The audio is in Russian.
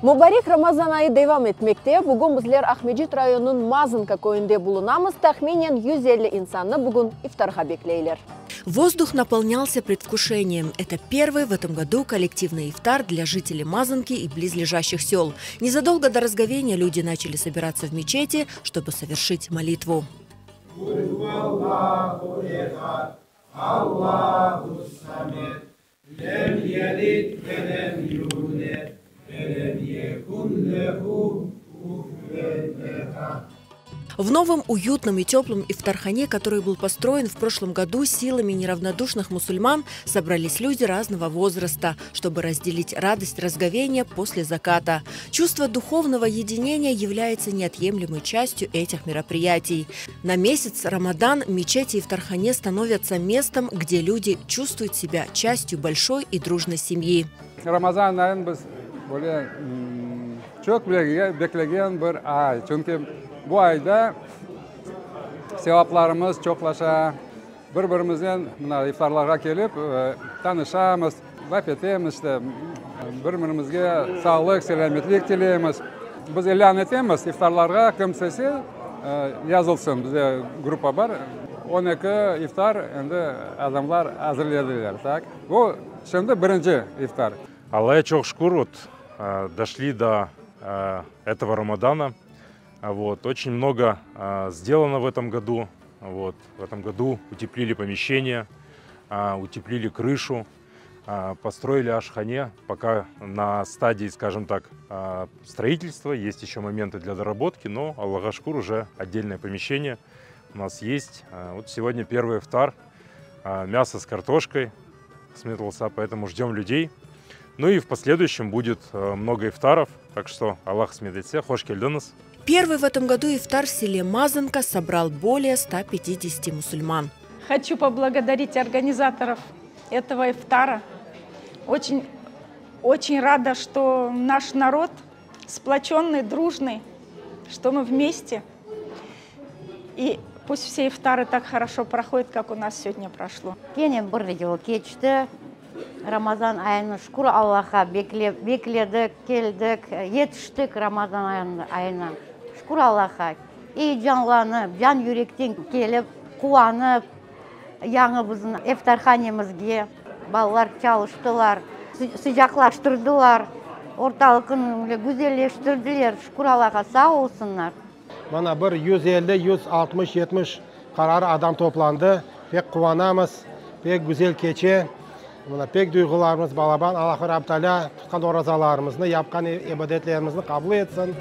Мубарик Рамазан айы девам etmekte. Бүгін bizler Ахмеджит районының Мазынка көйінде bulunamız. Тахменен 150 insanı бүгін ифтарға беклейлер. Воздух наполнялся предвкушением. Это первый в этом году коллективный ифтар для жителей Мазанки и близлежащих сел. Незадолго до разговения люди начали собираться в мечети, чтобы совершить молитву. В новом уютном и теплом ифтархане, который был построен в прошлом году силами неравнодушных мусульман, собрались люди разного возраста, чтобы разделить радость разговения после заката. Чувство духовного единения является неотъемлемой частью этих мероприятий. На месяц Рамадан мечети и ифтархане становятся местом, где люди чувствуют себя частью большой и дружной семьи. Рамазан айын біз çok beklegen bir ay. Çünkü bu ayda sevaplarımız çoklaşa, birbirimizden iftarlarga kelip tanışamız, laf etemiz, birbirimizge sağlık, selametlik tileyimiz. Biz elan etemiz, iftarlarga kimsesi yazılsın. Bize grupa var. 12 iftar endi adamlar hazırladılar. Bu şimdi birinci iftar. Аллаху çok şükür, вот, дошли до этого Рамадана. Вот, очень много сделано в этом году. Вот, в этом году утеплили помещения, утеплили крышу, построили ашхане. Пока на стадии, скажем так, строительства, есть еще моменты для доработки, но Аллаху шукур, уже отдельное помещение у нас есть. Вот сегодня первый ифтар, мясо с картошкой, сметался, поэтому ждем людей. Ну и в последующем будет много ифтаров, так что Аллах смедете, хош келдиныз. Первый в этом году ифтар в селе Мазанка собрал более 150 мусульман. Хочу поблагодарить организаторов этого ифтара. Очень рада, что наш народ сплоченный, дружный, что мы вместе. И пусть все ифтары так хорошо проходят, как у нас сегодня прошло. Рамазан айына шүкір Аллах'a бекледік, келдік, етіштік Рамазан айына. Шүкір Аллах'a. И жанланып, жан жүректен келіп, қуанып, яңы біздің ифтарханемізге балалар çalıştılar, sıcaklaştırdılar, орталығын güzelleştirdiler. Şükür Allah'a, sağ olsunlar. Bana bir 150, 160, 70 kararı adam toplandı. Pek kuvanamız, pek güzel keçe. Pek duygularımız balaban. Allah-u Teala tutkan orazalarımızı, yapkan ibadetlerimizi kabul etsin.